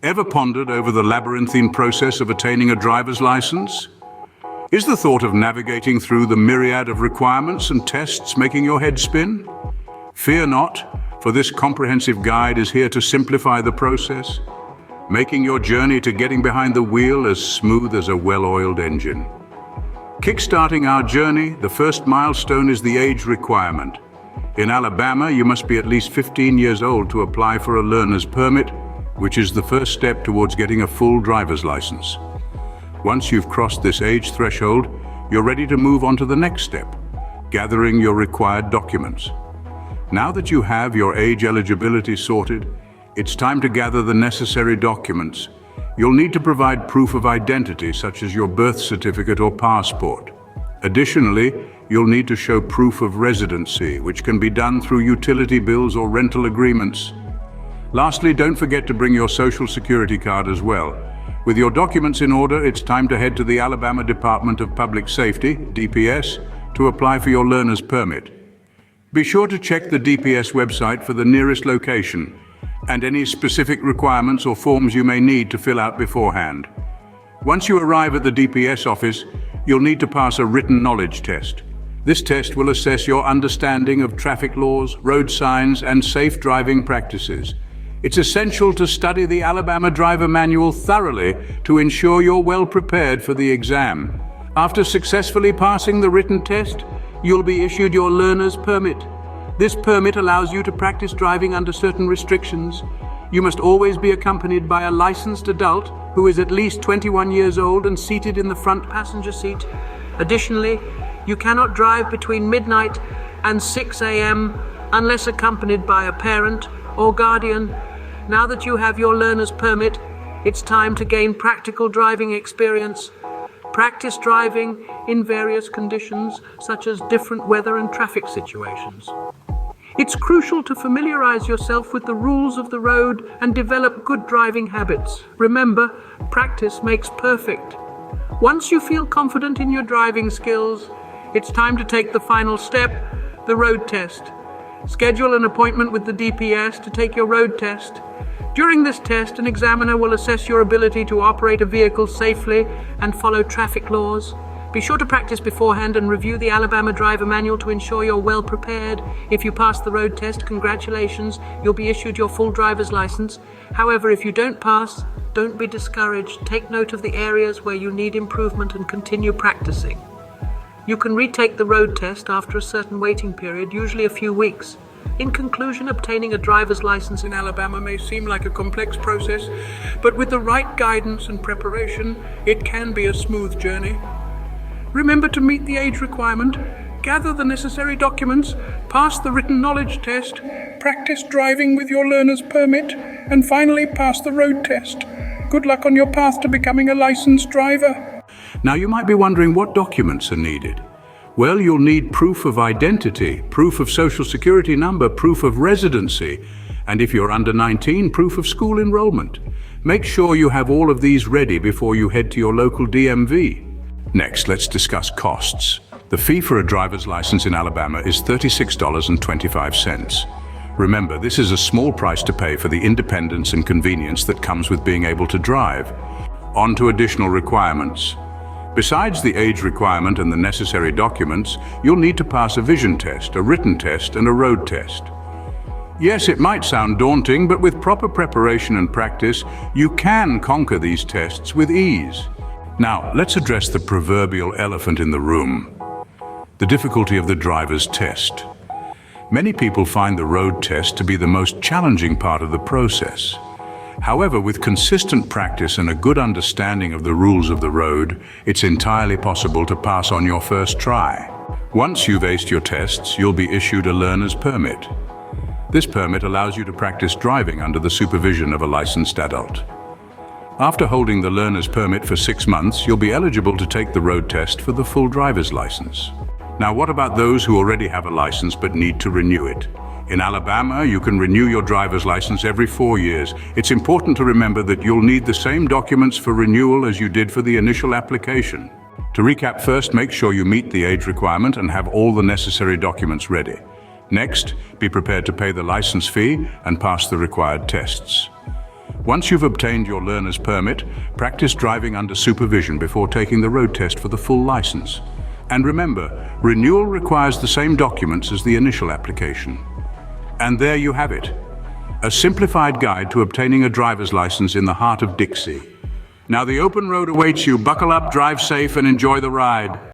Ever pondered over the labyrinthine process of attaining a driver's license? Is the thought of navigating through the myriad of requirements and tests making your head spin? Fear not, for this comprehensive guide is here to simplify the process, making your journey to getting behind the wheel as smooth as a well-oiled engine. Kickstarting our journey, the first milestone is the age requirement. In Alabama, you must be at least 15 years old to apply for a learner's permit, which is the first step towards getting a full driver's license. Once you've crossed this age threshold, you're ready to move on to the next step, gathering your required documents. Now that you have your age eligibility sorted, it's time to gather the necessary documents. You'll need to provide proof of identity, such as your birth certificate or passport. Additionally, you'll need to show proof of residency, which can be done through utility bills or rental agreements. Lastly, don't forget to bring your Social Security card as well. With your documents in order, it's time to head to the Alabama Department of Public Safety, DPS, to apply for your learner's permit. Be sure to check the DPS website for the nearest location and any specific requirements or forms you may need to fill out beforehand. Once you arrive at the DPS office, you'll need to pass a written knowledge test. This test will assess your understanding of traffic laws, road signs, and safe driving practices. It's essential to study the Alabama Driver Manual thoroughly to ensure you're well prepared for the exam. After successfully passing the written test, you'll be issued your learner's permit. This permit allows you to practice driving under certain restrictions. You must always be accompanied by a licensed adult who is at least 21 years old and seated in the front passenger seat. Additionally, you cannot drive between midnight and 6 a.m. unless accompanied by a parent or guardian. Now that you have your learner's permit, it's time to gain practical driving experience. Practice driving in various conditions, such as different weather and traffic situations. It's crucial to familiarize yourself with the rules of the road and develop good driving habits. Remember, practice makes perfect. Once you feel confident in your driving skills, it's time to take the final step, the road test. Schedule an appointment with the DPS to take your road test. During this test, an examiner will assess your ability to operate a vehicle safely and follow traffic laws. Be sure to practice beforehand and review the Alabama Driver Manual to ensure you're well prepared. If you pass the road test, congratulations, you'll be issued your full driver's license. However, if you don't pass, don't be discouraged. Take note of the areas where you need improvement and continue practicing. You can retake the road test after a certain waiting period, usually a few weeks. In conclusion, obtaining a driver's license in Alabama may seem like a complex process, but with the right guidance and preparation, it can be a smooth journey. Remember to meet the age requirement, gather the necessary documents, pass the written knowledge test, practice driving with your learner's permit, and finally pass the road test. Good luck on your path to becoming a licensed driver. Now you might be wondering what documents are needed. Well, you'll need proof of identity, proof of social security number, proof of residency, and if you're under 19, proof of school enrollment. Make sure you have all of these ready before you head to your local DMV. Next, let's discuss costs. The fee for a driver's license in Alabama is $36.25. Remember, this is a small price to pay for the independence and convenience that comes with being able to drive. On to additional requirements. Besides the age requirement and the necessary documents, you'll need to pass a vision test, a written test, and a road test. Yes, it might sound daunting, but with proper preparation and practice, you can conquer these tests with ease. Now, let's address the proverbial elephant in the room, the difficulty of the driver's test. Many people find the road test to be the most challenging part of the process. However, with consistent practice and a good understanding of the rules of the road, it's entirely possible to pass on your first try. Once you've aced your tests, you'll be issued a learner's permit. This permit allows you to practice driving under the supervision of a licensed adult. After holding the learner's permit for 6 months, you'll be eligible to take the road test for the full driver's license. Now, what about those who already have a license but need to renew it? In Alabama, you can renew your driver's license every 4 years. It's important to remember that you'll need the same documents for renewal as you did for the initial application. To recap, first, make sure you meet the age requirement and have all the necessary documents ready. Next, be prepared to pay the license fee and pass the required tests. Once you've obtained your learner's permit, practice driving under supervision before taking the road test for the full license. And remember, renewal requires the same documents as the initial application. And there you have it, a simplified guide to obtaining a driver's license in the heart of Dixie. Now the open road awaits you. Buckle up, drive safe, and enjoy the ride.